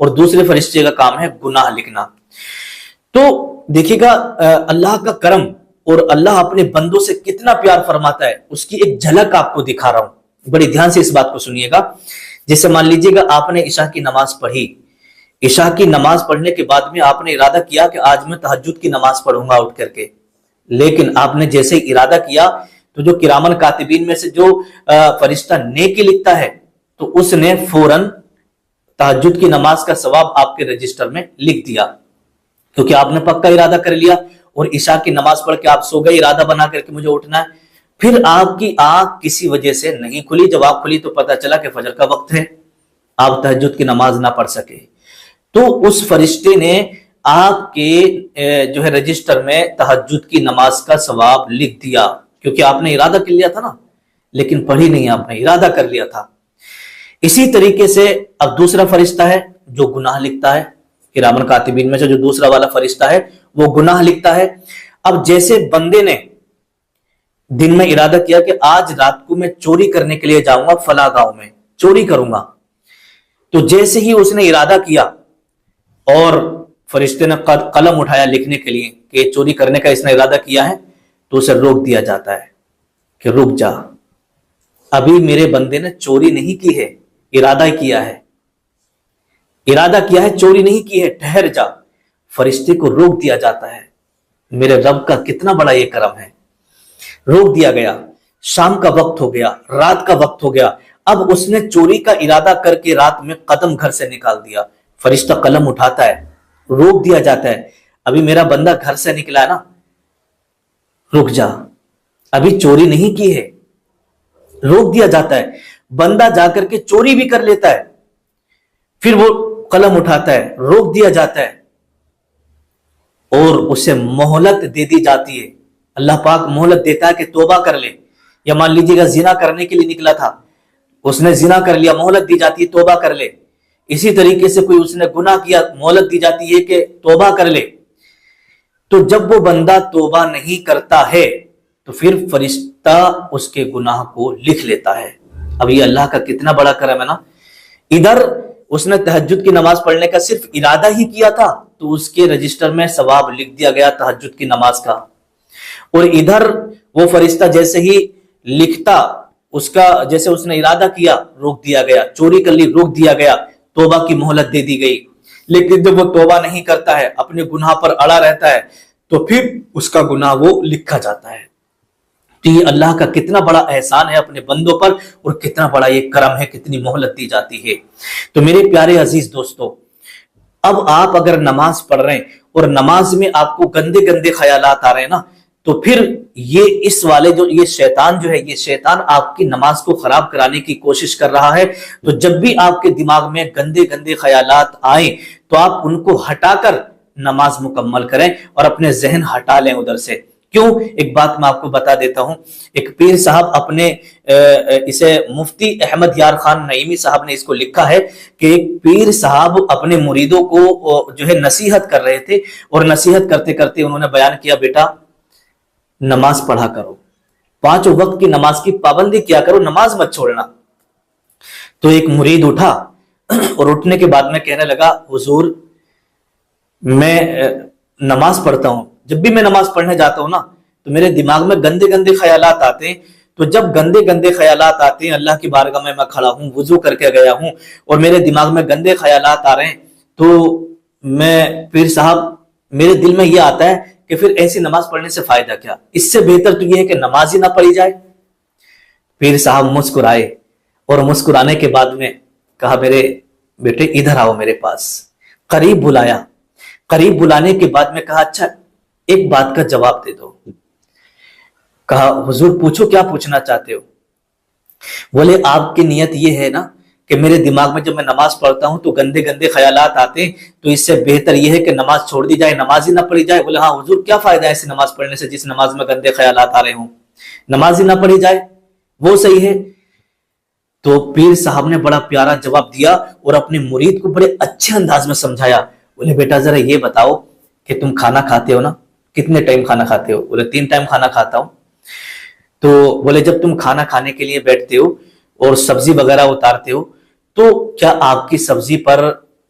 اور دوسرے فرشتے کا کام ہے گناہ لکھنا. تو دیکھیے گا اللہ کا کرم اور اللہ اپنے بندوں سے کتنا پیار فرماتا ہے، اس کی ایک جھلک آپ کو دکھا رہا ہوں. بڑی دھیان سے اس بات کو سنیے گا. جیسے مان لیجیے گا آپ نے عشاء کی نماز پڑھی، عشاء کی نماز پڑھنے کے بعد میں آپ نے ارادہ کیا کہ آج میں تہجد کی نماز پڑھوں گا اٹھ کر کے. لیکن آپ نے جیسے ہی ارادہ کیا تو جو کرامن کاتبین میں سے جو فرشتہ نیکی لکھتا ہے تو اس نے فوراً تہجد کی نماز کا ثواب آپ کے رجسٹر میں لکھ دیا، کیونکہ آپ نے پکا ارادہ کر لیا. اور عشاء کی نماز پڑھ کے آپ سو گئے ارادہ بنا کر کے مجھے اٹھنا ہے. پھر آپ کی آنکھ کسی وجہ سے نہیں کھلی، جب آپ کھلی تو پتہ چلا کہ فجر کا وقت ہے، آپ تہجد کی نماز نہ پڑھ سکے. تو اس فرشتے نے آپ کے جو ہے رجسٹر میں تہجد کی نماز کا ثواب لکھ دیا، کیونکہ آپ نے ارادہ کر لیا تھا نا، لیکن پڑھی نہیں، آپ نے ارادہ کر لیا تھا. اسی طریقے سے اب دوسرا فرشتہ ہے جو گناہ لکھتا ہے، کرامن کاتبین میں سے جو دوسرا والا فرشتہ ہے وہ گناہ لکھتا ہے. اب جیسے بندے نے دن میں ارادہ کیا کہ آج رات کو میں چوری کرنے کے لیے جاؤں گا فلاں گاؤں میں چوری کروں گا، تو جیسے ہی اس نے ارادہ کیا اور فرشتے نے قلم اٹھایا لکھنے کے لیے کہ چوری کرنے کا اس نے ارادہ کیا ہے، تو اسے روک دیا جاتا ہے کہ رک جا، ابھی میرے بندے نے چوری نہیں کی ہے، ارادہ کیا ہے، ارادہ کیا ہے، چوری نہیں کی ہے، ٹھہر جا. فرشتے کو روک دیا جاتا ہے. میرے رب کا کتنا بڑا یہ کرم ہے. روک دیا گیا. شام کا وقت ہو گیا، رات کا وقت ہو گیا. اب اس نے چوری کا ارادہ کر کے رات میں قدم گھر سے نکال دیا. فرشتہ قلم اٹھاتا ہے، روک دیا جاتا ہے، ابھی میرا بندہ گھر سے نکلا ہے نا، رک جا، ابھی چوری نہیں کی ہے. روک دیا جاتا ہے. بندہ جا کر کے چوری بھی کر لیتا ہے، پھر وہ قلم اٹھاتا ہے، روک دیا جاتا ہے اور اسے مہلت دے دی جاتی ہے. اللہ پاک مہلت دیتا ہے کہ توبہ کر لے. یا مان لیجیے گا زنا کرنے کے لیے نکلا تھا، اس نے زنا کر لیا، مہلت دی جاتی ہے توبہ کر لے. اسی طریقے سے کوئی اس نے گناہ کیا، مہلت دی جاتی ہے کہ توبہ کر لے. تو جب وہ بندہ توبہ نہیں کرتا ہے تو پھر فرشتہ اس کے گناہ کو لکھ لیتا ہے. اب یہ اللہ کا کتنا بڑا کرم ہے نا. ادھر اس نے تہجد کی نماز پڑھنے کا صرف ارادہ ہی کیا تھا تو اس کے رجسٹر میں ثواب لکھ دیا گیا تہجد کی نماز کا، اور ادھر وہ فرشتہ جیسے ہی لکھتا اس کا، جیسے اس نے ارادہ کیا روک دیا گیا، چوری کر لی روک دیا گیا، توبہ کی مہلت دے دی گئی. لیکن جب وہ توبہ نہیں کرتا ہے، اپنے گناہ پر اڑا رہتا ہے، تو پھر اس کا گناہ وہ لکھا جاتا ہے. تو یہ اللہ کا کتنا بڑا احسان ہے اپنے بندوں پر، اور کتنا بڑا یہ کرم ہے، کتنی مہلت دی جاتی ہے. تو میرے پیارے عزیز دوستو، اب آپ اگر نماز پڑھ رہے ہیں اور نماز میں آپ کو گندے گندے خیالات آ رہے ہیں نا، تو پھر یہ اس والے یہ شیطان آپ کی نماز کو خراب کرانے کی کوشش کر رہا ہے. تو جب بھی آپ کے دماغ میں گندے گندے خیالات آئیں تو آپ ان کو ہٹا کر نماز مکمل کریں اور اپنے ذہن ہٹا لیں ادھر سے. کیوں؟ ایک بات میں آپ کو بتا دیتا ہوں. ایک پیر صاحب اپنے اسے مفتی احمد یار خان نعیمی صاحب نے اس کو لکھا ہے کہ ایک پیر صاحب اپنے مریدوں کو جو ہے نصیحت کر رہے تھے، اور نصیحت کرتے کرتے انہوں نے بیان کیا، بیٹا نماز پڑھا کرو، 5 وقت کی نماز کی پابندی کیا کرو، نماز مت چھوڑنا. تو ایک مرید اٹھا اور اٹھنے کے بعد میں کہنے لگا، حضور میں نماز پڑھتا ہوں، جب بھی میں نماز پڑھنے جاتا ہوں نا تو میرے دماغ میں گندے گندے خیالات آتے ہیں. تو جب گندے گندے خیالات آتے ہیں، اللہ کی بارگاہ میں کھڑا ہوں، وضو کر کے گیا ہوں اور میرے دماغ میں گندے خیالات آ رہے ہیں، تو میں پیر صاحب میرے دل میں یہ آتا ہے کہ پھر ایسی نماز پڑھنے سے فائدہ کیا، اس سے بہتر تو یہ ہے کہ نماز ہی نہ پڑھی جائے. پیر صاحب مسکرائے اور مسکرانے کے بعد میں کہا، میرے بیٹے ادھر آؤ میرے پاس. قریب بلایا. قریب بلانے کے بعد میں کہا، اچھا ایک بات کا جواب دے دو. کہا، حضور پوچھو، کیا پوچھنا چاہتے ہو؟ بولے، آپ کی نیت یہ ہے نا کہ میرے دماغ میں جب میں نماز پڑھتا ہوں تو گندے گندے خیالات آتے ہیں، تو اس سے بہتر یہ ہے کہ نماز چھوڑ دی جائے، نماز ہی نہ پڑھی جائے. بولے، ہاں حضور، کیا فائدہ ہے ایسی نماز پڑھنے سے جس نماز میں گندے خیالات آ رہے ہوں؟ نماز ہی نہ پڑھی جائے، وہ صحیح ہے. تو پیر صاحب نے بڑا پیارا جواب دیا اور اپنے مرید کو بڑے اچھے انداز میں سمجھایا. بولے، بیٹا ذرا یہ بتاؤ کہ تم کھانا کھاتے ہو نا، کتنے ٹائم کھانا کھاتے ہو؟ بولے، 3 ٹائم کھانا کھاتا ہوں. تو بولے، جب تم کھانا کھانے کے لیے بیٹھتے ہو اور سبزی وغیرہ اتارتے ہو تو کیا آپ کی سبزی پر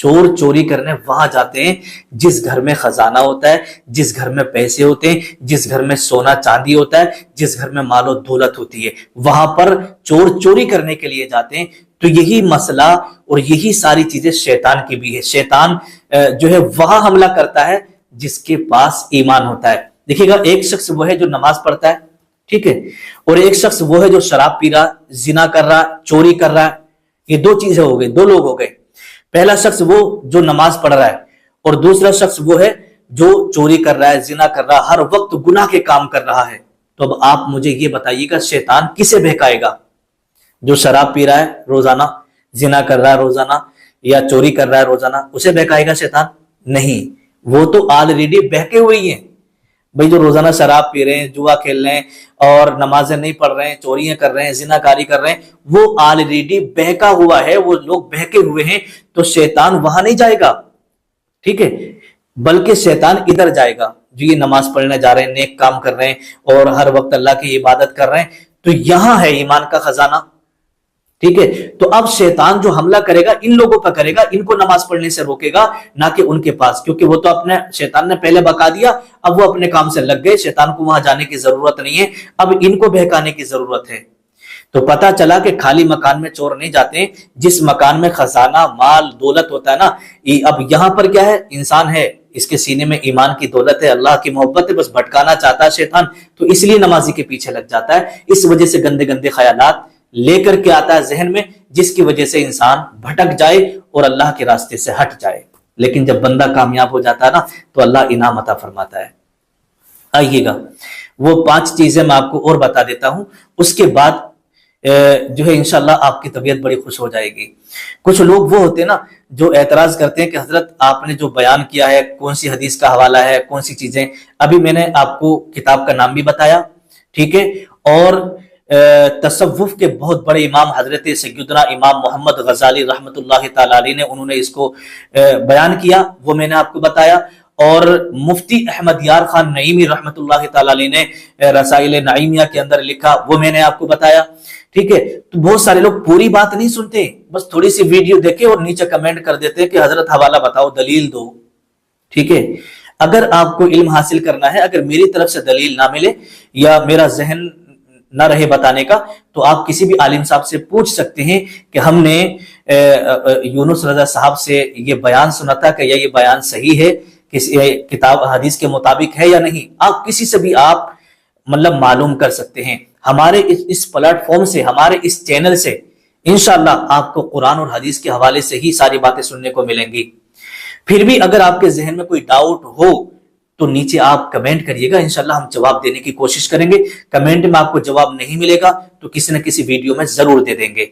چور چوری کرنے وہاں جاتے ہیں جس گھر میں خزانہ ہوتا ہے، جس گھر میں پیسے ہوتے ہیں، جس گھر میں سونا چاندی ہوتا ہے، جس گھر میں مال و دولت ہوتی ہے، وہاں پر چور چوری کرنے کے لیے جاتے ہیں۔ تو یہی مسئلہ اور یہی ساری چیزیں شیطان کی بھی ہے۔ شیطان جو ہے وہاں حملہ کرتا ہے جس کے پاس ایمان ہوتا ہے۔ دیکھیے گا، ایک شخص وہ ہے جو نماز پڑھتا ہے، ٹھیک ہے، اور ایک شخص وہ ہے جو شراب پی رہا، زنا کر رہا، چوری کر رہا ہے۔ یہ دو چیزیں ہو گئی، دو لوگ ہو گئے۔ پہلا شخص وہ جو نماز پڑھ رہا ہے، اور دوسرا شخص وہ ہے جو چوری کر رہا ہے، زنا کر رہا ہے، ہر وقت گناہ کے کام کر رہا ہے۔ تو اب آپ مجھے یہ بتائیے گا، شیطان کسے بہکائے گا؟ جو شراب پی رہا ہے روزانہ، زنا کر رہا ہے روزانہ، یا چوری کر رہا ہے روزانہ، اسے بہکائے گا شیطان؟ نہیں، وہ تو آلریڈی بہکے ہوئی ہیں۔ بھئی جو روزانہ شراب پی رہے ہیں، جوا کھیل رہے ہیں، اور نمازیں نہیں پڑھ رہے ہیں، چوریاں کر رہے ہیں، زنا کاری کر رہے ہیں، وہ آلریڈی بہکا ہوا ہے، وہ لوگ بہکے ہوئے ہیں۔ تو شیطان وہاں نہیں جائے گا، ٹھیک ہے، بلکہ شیطان ادھر جائے گا جو یہ نماز پڑھنے جا رہے ہیں، نیک کام کر رہے ہیں، اور ہر وقت اللہ کی عبادت کر رہے ہیں۔ تو یہاں ہے ایمان کا خزانہ، ٹھیک ہے۔ تو اب شیطان جو حملہ کرے گا ان لوگوں پہ کرے گا، ان کو نماز پڑھنے سے روکے گا، نہ کہ ان کے پاس، کیونکہ وہ تو اپنے شیطان نے پہلے بکا دیا، اب وہ اپنے کام سے لگ گئے، شیطان کو وہاں جانے کی ضرورت نہیں ہے، اب ان کو بہکانے کی ضرورت ہے۔ تو پتا چلا کہ خالی مکان میں چور نہیں جاتے ہیں، جس مکان میں خزانہ، مال، دولت ہوتا ہے نا، اب یہاں پر کیا ہے؟ انسان ہے، اس کے سینے میں ایمان کی دولت ہے، اللہ کی محبت ہے، بس بھٹکانا چاہتا ہے شیطان، تو اس لیے نمازی کے پیچھے لگ جاتا ہے۔ اس وجہ سے گندے گندے خیالات لے کر کے آتا ہے ذہن میں، جس کی وجہ سے انسان بھٹک جائے اور اللہ کے راستے سے ہٹ جائے۔ لیکن جب بندہ کامیاب ہو جاتا ہے نا، تو اللہ انعام عطا فرماتا ہے۔ آئیے گا، وہ 5 چیزیں میں آپ کو اور بتا دیتا ہوں، اس کے بعد جو ہے انشاءاللہ آپ کی طبیعت بڑی خوش ہو جائے گی۔ کچھ لوگ وہ ہوتے ہیں نا جو اعتراض کرتے ہیں کہ حضرت آپ نے جو بیان کیا ہے کون سی حدیث کا حوالہ ہے، کون سی چیزیں، ابھی میں نے آپ کو کتاب کا نام بھی بتایا، ٹھیک ہے، اور تصوف کے بہت بڑے امام حضرت سیدنا امام محمد غزالی رحمۃ اللہ تعالی علیہ نے انہوں نے اس کو بیان کیا، وہ میں نے آپ کو بتایا، اور مفتی احمد یار خان نعیمی رحمۃ اللہ تعالی علیہ نے رسائل نعیمیہ کے اندر لکھا، وہ میں نے آپ کو بتایا، ٹھیک ہے۔ تو بہت سارے لوگ پوری بات نہیں سنتے، بس تھوڑی سی ویڈیو دیکھے اور نیچے کمنٹ کر دیتے کہ حضرت حوالہ بتاؤ، دلیل دو، ٹھیک ہے۔ اگر آپ کو علم حاصل کرنا ہے، اگر میری طرف سے دلیل نہ ملے یا میرا ذہن نہ رہے بتانے کا، تو آپ کسی بھی عالم صاحب سے پوچھ سکتے ہیں کہ ہم نے یونس رضا صاحب سے یہ بیان سنا تھا کہ یہ بیان صحیح ہے، کسی کتاب حدیث کے مطابق ہے یا نہیں۔ آپ کسی سے بھی آپ مطلب معلوم کر سکتے ہیں۔ ہمارے اس پلیٹ فارم سے، ہمارے اس چینل سے انشاءاللہ آپ کو قرآن اور حدیث کے حوالے سے ہی ساری باتیں سننے کو ملیں گی۔ پھر بھی اگر آپ کے ذہن میں کوئی ڈاؤٹ ہو تو نیچے آپ کمنٹ کریے گا، انشاءاللہ ہم جواب دینے کی کوشش کریں گے۔ کمنٹ میں آپ کو جواب نہیں ملے گا تو کسی نہ کسی ویڈیو میں ضرور دے دیں گے،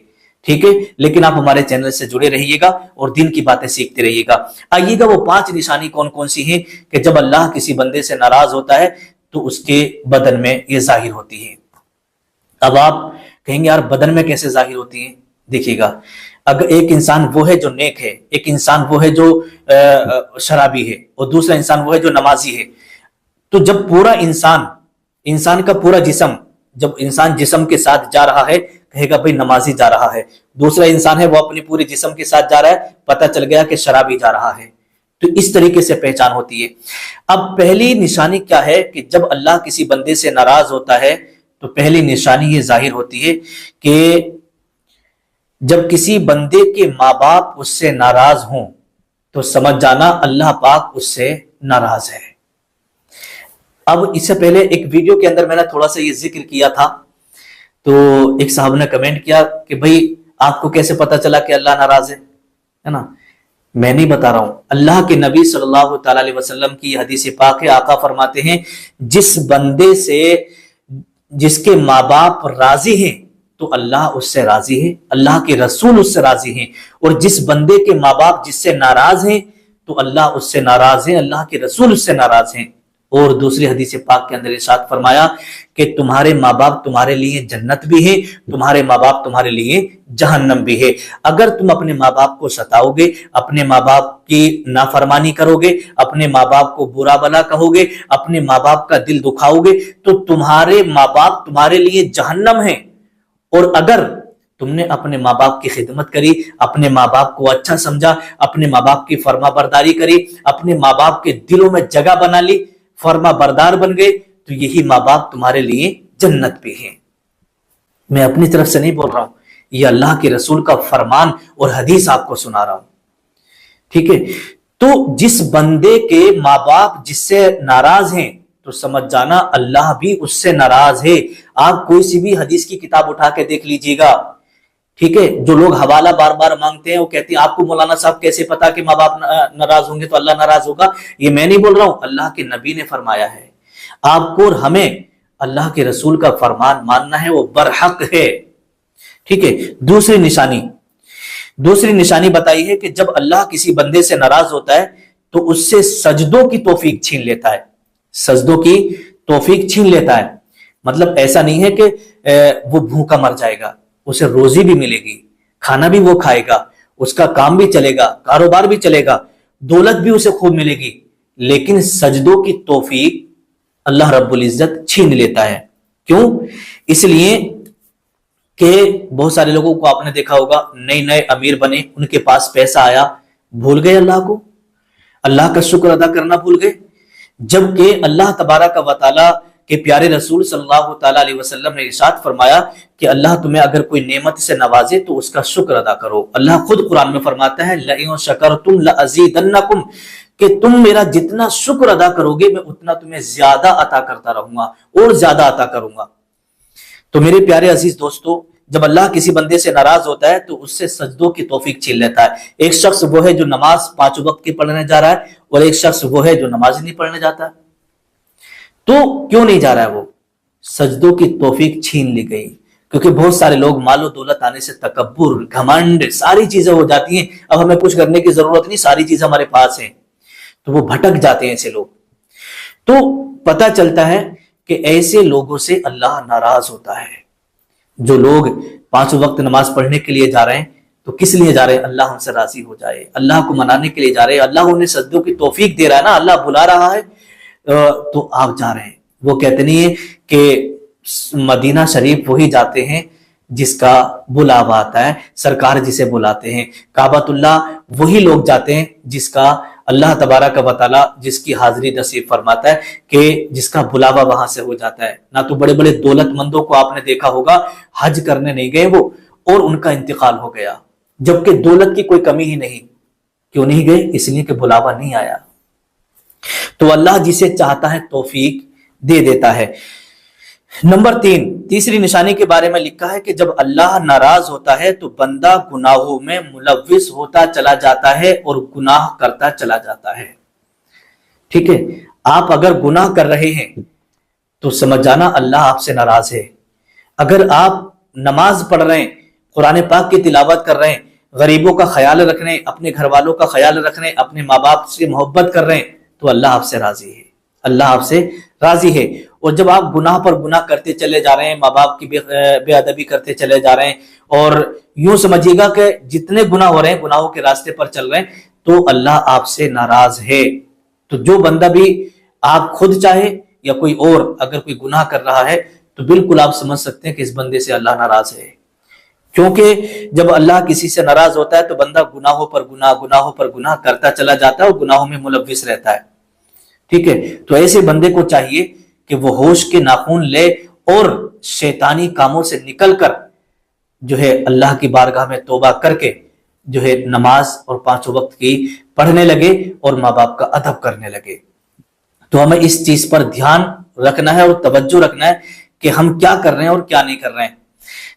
ٹھیک ہے۔ لیکن آپ ہمارے چینل سے جڑے رہیے گا اور دین کی باتیں سیکھتے رہیے گا۔ آئیے گا، وہ 5 نشانی کون کون سی ہیں کہ جب اللہ کسی بندے سے ناراض ہوتا ہے تو اس کے بدن میں یہ ظاہر ہوتی ہے۔ اب آپ کہیں گے یار بدن میں کیسے ظاہر ہوتی ہیں؟ دیکھیے گا، اگر ایک انسان وہ ہے جو نیک ہے، ایک انسان وہ ہے جو شرابی ہے، اور دوسرا انسان وہ ہے جو نمازی ہے، تو جب پورا انسان کا پورا جسم، جب انسان جسم کے ساتھ جا رہا ہے کہے گا بھئی نمازی جا رہا ہے، دوسرا انسان ہے وہ اپنے پورے جسم کے ساتھ جا رہا ہے، پتہ چل گیا کہ شرابی جا رہا ہے۔ تو اس طریقے سے پہچان ہوتی ہے۔ اب پہلی نشانی کیا ہے کہ جب اللہ کسی بندے سے ناراض ہوتا ہے تو پہلی نشانی یہ ظاہر ہوتی ہے کہ جب کسی بندے کے ماں باپ اس سے ناراض ہوں تو سمجھ جانا اللہ پاک اس سے ناراض ہے۔ اب اس سے پہلے ایک ویڈیو کے اندر میں نے تھوڑا سا یہ ذکر کیا تھا، تو ایک صاحب نے کمنٹ کیا کہ بھئی آپ کو کیسے پتا چلا کہ اللہ ناراض ہے نا؟ میں نہیں بتا رہا ہوں، اللہ کے نبی صلی اللہ تعالی علیہ وسلم کی حدیث پاک ہے، آقا فرماتے ہیں جس بندے سے جس کے ماں باپ راضی ہیں تو اللہ اس سے راضی ہے، اللہ کے رسول اس سے راضی ہیں، اور جس بندے کے ماں باپ جس سے ناراض ہیں تو اللہ اس سے ناراض ہیں، اللہ کے رسول اس سے ناراض ہیں۔ اور دوسری حدیث پاک کے اندر ارشاد فرمایا کہ تمہارے ماں باپ تمہارے لیے جنت بھی ہے، تمہارے ماں باپ تمہارے لیے جہنم بھی ہے۔ اگر تم اپنے ماں باپ کو ستاؤ گے، اپنے ماں باپ کی نافرمانی کرو گے، اپنے ماں باپ کو برا بلا کہو گے، اپنے ماں باپ کا دل دکھاؤ گے، تو تمہارے ماں باپ تمہارے لیے جہنم ہے۔ اور اگر تم نے اپنے ماں باپ کی خدمت کری، اپنے ماں باپ کو اچھا سمجھا، اپنے ماں باپ کی فرما برداری کری، اپنے ماں باپ کے دلوں میں جگہ بنا لی، فرما بردار بن گئے، تو یہی ماں باپ تمہارے لیے جنت پہ ہیں۔ میں اپنی طرف سے نہیں بول رہا ہوں، یہ اللہ کے رسول کا فرمان اور حدیث آپ کو سنا رہا ہوں، ٹھیک ہے؟ تو جس بندے کے ماں باپ جس سے ناراض ہیں تو سمجھ جانا اللہ بھی اس سے ناراض ہے۔ آپ کوئی سی بھی حدیث کی کتاب اٹھا کے دیکھ لیجئے گا، ٹھیک ہے؟ جو لوگ حوالہ بار بار مانگتے ہیں وہ کہتے ہیں آپ کو مولانا صاحب کیسے پتا کہ ماں باپ ناراض ہوں گے تو اللہ ناراض ہوگا؟ یہ میں نہیں بول رہا ہوں، اللہ کے نبی نے فرمایا ہے۔ آپ کو اور ہمیں اللہ کے رسول کا فرمان ماننا ہے، وہ برحق ہے، ٹھیک ہے؟ دوسری نشانی بتائی ہے کہ جب اللہ کسی بندے سے ناراض ہوتا ہے تو اس سے سجدوں کی توفیق چھین لیتا ہے، سجدوں کی توفیق چھین لیتا ہے۔ مطلب ایسا نہیں ہے کہ وہ بھوکا مر جائے گا، اسے روزی بھی ملے گی، کھانا بھی وہ کھائے گا، اس کا کام بھی چلے گا، کاروبار بھی چلے گا، دولت بھی اسے خوب ملے گی، لیکن سجدوں کی توفیق اللہ رب العزت چھین لیتا ہے۔ کیوں؟ اس لیے کہ بہت سارے لوگوں کو آپ نے دیکھا ہوگا، نئے امیر بنے، ان کے پاس پیسہ آیا، بھول گئے اللہ کو، اللہ کا شکر ادا کرنا بھول گئے، جبکہ اللہ تبارک و تعالیٰ کے پیارے رسول صلی اللہ تعالیٰ علیہ وسلم نے ارشاد فرمایا کہ اللہ تمہیں اگر کوئی نعمت سے نوازے تو اس کا شکر ادا کرو۔ اللہ خود قرآن میں فرماتا ہے لَئِن شَكَرْتُمْ لَأَزِيدَنَّكُمْ، کہ تم میرا جتنا شکر ادا کرو گے میں اتنا تمہیں زیادہ عطا کرتا رہوں گا اور زیادہ عطا کروں گا۔ تو میرے پیارے عزیز دوستو، جب اللہ کسی بندے سے ناراض ہوتا ہے تو اس سے سجدوں کی توفیق چھین لیتا ہے۔ ایک شخص وہ ہے جو نماز 5 وقت کی پڑھنے جا رہا ہے، اور ایک شخص وہ ہے جو نماز نہیں پڑھنے جاتا ہے۔ تو کیوں نہیں جا رہا ہے وہ؟ سجدوں کی توفیق چھین لی گئی، کیونکہ بہت سارے لوگ مال و دولت آنے سے تکبر، گھمنڈ، ساری چیزیں ہو جاتی ہیں، اب ہمیں کچھ کرنے کی ضرورت نہیں، ساری چیزیں ہمارے پاس ہیں، تو وہ بھٹک جاتے ہیں ایسے لوگ۔ تو پتہ چلتا ہے کہ ایسے لوگوں سے اللہ ناراض ہوتا ہے۔ جو لوگ 5 وقت نماز پڑھنے کے لیے جا رہے ہیں تو کس لیے جا رہے ہیں؟ اللہ ان سے راضی ہو جائے، اللہ کو منانے کے لیے جا رہے ہیں، اللہ انہیں سجدوں کی توفیق دے رہا ہے نا، اللہ بلا رہا ہے تو آپ جا رہے ہیں۔ وہ کہتے نہیں ہیں کہ مدینہ شریف وہی جاتے ہیں جس کا بلاوا آتا ہے، سرکار جسے بلاتے ہیں، کعبۃ اللہ وہی لوگ جاتے ہیں جس کا اللہ تبارک و تعالیٰ جس کی حاضری نصیب فرماتا ہے، کہ جس کا بلاوا وہاں سے ہو جاتا ہے۔ نہ تو بڑے بڑے دولت مندوں کو آپ نے دیکھا ہوگا حج کرنے نہیں گئے وہ، اور ان کا انتقال ہو گیا، جبکہ دولت کی کوئی کمی ہی نہیں۔ کیوں نہیں گئے؟ اس لیے کہ بلاوا نہیں آیا۔ تو اللہ جسے چاہتا ہے توفیق دے دیتا ہے۔ نمبر 3، تیسری نشانی کے بارے میں لکھا ہے کہ جب اللہ ناراض ہوتا ہے تو بندہ گناہوں میں ملوث ہوتا چلا جاتا ہے اور گناہ کرتا چلا جاتا ہے، ٹھیک ہے؟ آپ اگر گناہ کر رہے ہیں تو سمجھ جانا اللہ آپ سے ناراض ہے۔ اگر آپ نماز پڑھ رہے ہیں، قرآن پاک کی تلاوت کر رہے ہیں، غریبوں کا خیال رکھ رہے ہیں، اپنے گھر والوں کا خیال رکھ رہے ہیں، اپنے ماں باپ سے محبت کر رہے ہیں، تو اللہ آپ سے راضی ہے، اللہ آپ سے راضی ہے۔ اور جب آپ گناہ پر گناہ کرتے چلے جا رہے ہیں، ماں باپ کی بے ادبی کرتے چلے جا رہے ہیں، اور یوں سمجھیے گا کہ جتنے گناہ ہو رہے ہیں گناہوں کے راستے پر چل رہے ہیں، تو اللہ آپ سے ناراض ہے۔ تو جو بندہ بھی، آپ خود چاہے یا کوئی اور، اگر کوئی گناہ کر رہا ہے تو بالکل آپ سمجھ سکتے ہیں کہ اس بندے سے اللہ ناراض ہے، کیونکہ جب اللہ کسی سے ناراض ہوتا ہے تو بندہ گناہوں پر گناہ کرتا چلا جاتا ہے اور گناہوں میں ملوث رہتا ہے، ٹھیک ہے؟ تو ایسے بندے کو چاہیے کہ وہ ہوش کے ناخن لے اور شیطانی کاموں سے نکل کر جو ہے اللہ کی بارگاہ میں توبہ کر کے جو ہے نماز اور 5 وقت کی پڑھنے لگے اور ماں باپ کا ادب کرنے لگے۔ تو ہمیں اس چیز پر دھیان رکھنا ہے اور توجہ رکھنا ہے کہ ہم کیا کر رہے ہیں اور کیا نہیں کر رہے ہیں۔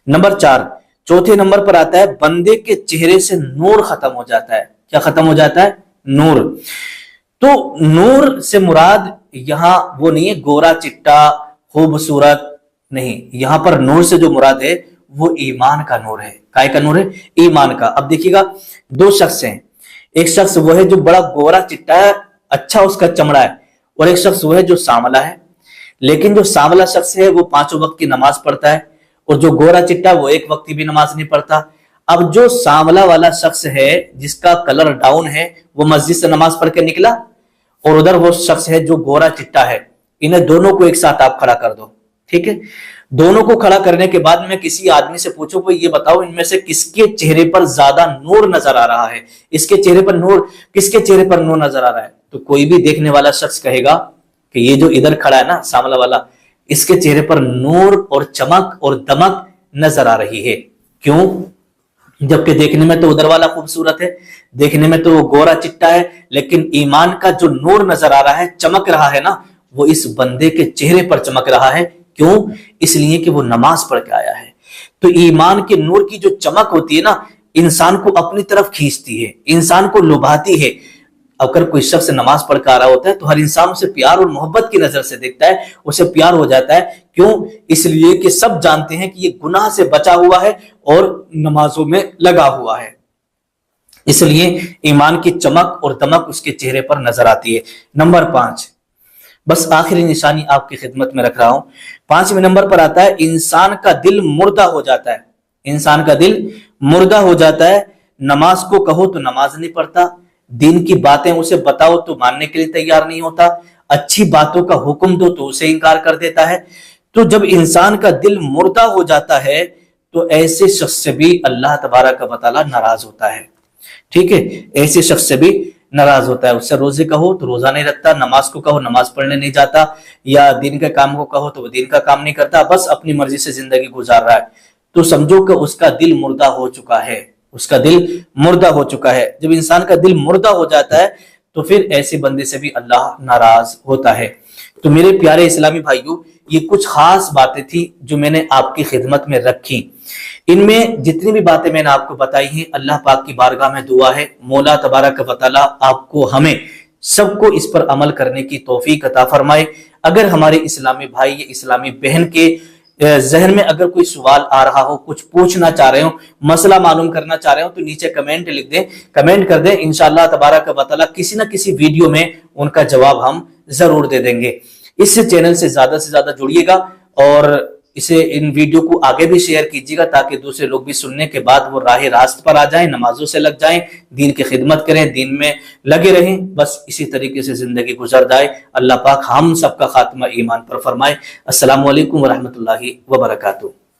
نمبر 4، چوتھے نمبر پر آتا ہے بندے کے چہرے سے نور ختم ہو جاتا ہے۔ کیا ختم ہو جاتا ہے؟ نور۔ تو نور سے مراد یہاں وہ نہیں ہے گورا چٹا خوبصورت، نہیں، یہاں پر نور سے جو مراد ہے وہ ایمان کا نور ہے۔ کائے کا نور ہے؟ ایمان کا۔ اب دیکھیے گا، 2 شخص ہیں، ایک شخص وہ ہے جو بڑا گورا چٹا ہے، اچھا اس کا چمڑا ہے، اور ایک شخص وہ ہے جو سانولا ہے، لیکن جو سانولا شخص ہے وہ 5 وقت کی نماز پڑھتا ہے، اور جو گورا چٹا وہ 1 وقت کی بھی نماز نہیں پڑھتا۔ اب جو سانولا والا شخص ہے جس کا کلر ڈاؤن ہے، وہ مسجد سے نماز پڑھ کے نکلا، اور ادھر وہ شخص ہے جو گورا چٹا ہے، انہیں دونوں کو ایک ساتھ آپ کھڑا کر دو، ٹھیک ہے, دونوں کو کھڑا کرنے کے بعد میں کسی آدمی سے پوچھوں کہ یہ بتاؤ ان میں سے کس کے چہرے پر زیادہ نور نظر آ رہا ہے, اس کے چہرے پر نور, کس کے چہرے پر نور نظر آ رہا ہے, تو کوئی بھی دیکھنے والا شخص کہے گا کہ یہ جو ادھر کھڑا ہے نا سامنے والا, اس کے چہرے پر نور اور چمک اور دمک نظر آ رہی ہے. کیوں؟ جبکہ دیکھنے میں تو ادھر والا خوبصورت ہے, دیکھنے میں تو وہ گورا چٹا ہے, لیکن ایمان کا جو نور نظر آ رہا ہے, چمک رہا ہے نا, وہ اس بندے کے چہرے پر چمک رہا ہے. کیوں؟ اس لیے کہ وہ نماز پڑھ کے آیا ہے. تو ایمان کے نور کی جو چمک ہوتی ہے نا, انسان کو اپنی طرف کھینچتی ہے, انسان کو لبھاتی ہے. اگر کوئی شخص نماز پڑھ کر آ رہا ہوتا ہے تو ہر انسان اسے پیار اور محبت کی نظر سے دیکھتا ہے, اسے پیار ہو جاتا ہے. کیوں؟ اس لیے کہ سب جانتے ہیں کہ یہ گناہ سے بچا ہوا ہے اور نمازوں میں لگا ہوا ہے. اس لیے ایمان کی چمک اور دمک اس کے چہرے پر نظر آتی ہے. نمبر 5, بس آخری نشانی آپ کی خدمت میں رکھ رہا ہوں. 5ویں نمبر پر آتا ہے انسان کا دل مردہ ہو جاتا ہے. انسان کا دل مردہ ہو جاتا ہے. نماز کو کہو تو نماز نہیں پڑھتا, دین کی باتیں اسے بتاؤ تو ماننے کے لیے تیار نہیں ہوتا, اچھی باتوں کا حکم دو تو اسے انکار کر دیتا ہے. تو جب انسان کا دل مردہ ہو جاتا ہے تو ایسے شخص سے بھی اللہ تبارک و تعالیٰ ناراض ہوتا ہے. ٹھیک ہے, ایسے شخص سے بھی ناراض ہوتا ہے. اس سے روزے کہو تو روزہ نہیں رکھتا, نماز کو کہو نماز پڑھنے نہیں جاتا, یا دین کے کام کو کہو تو وہ دین کا کام نہیں کرتا, بس اپنی مرضی سے زندگی گزار رہا ہے. تو سمجھو کہ اس کا دل مردہ ہو چکا ہے, اس کا دل مردہ ہو چکا ہے. جب انسان کا دل مردہ ہو جاتا ہے تو پھر ایسے بندے سے بھی اللہ ناراض ہوتا ہے. تو میرے پیارے اسلامی بھائیوں, یہ کچھ خاص باتیں تھی جو میں نے آپ کی خدمت میں رکھی. ان میں جتنی بھی باتیں میں نے آپ کو بتائی ہیں, اللہ پاک کی بارگاہ میں دعا ہے مولا تبارک و تعالیٰ آپ کو, ہمیں سب کو اس پر عمل کرنے کی توفیق عطا فرمائے. اگر ہمارے اسلامی بھائی یا اسلامی بہن کے ذہن میں اگر کوئی سوال آ رہا ہو, کچھ پوچھنا چاہ رہے ہو, مسئلہ معلوم کرنا چاہ رہے ہو, تو نیچے کمنٹ لکھ دیں, کمنٹ کر دیں. انشاءاللہ تبارک و تعالیٰ کسی نہ کسی ویڈیو میں ان کا جواب ہم ضرور دے دیں گے. اس چینل سے زیادہ جڑیے گا اور اسے ان ویڈیو کو آگے بھی شیئر کیجیے گا تاکہ دوسرے لوگ بھی سننے کے بعد وہ راہ راست پر آ جائیں, نمازوں سے لگ جائیں, دین کی خدمت کریں, دین میں لگے رہیں, بس اسی طریقے سے زندگی گزر جائے. اللہ پاک ہم سب کا خاتمہ ایمان پر فرمائے. السلام علیکم ورحمۃ اللہ وبرکاتہ.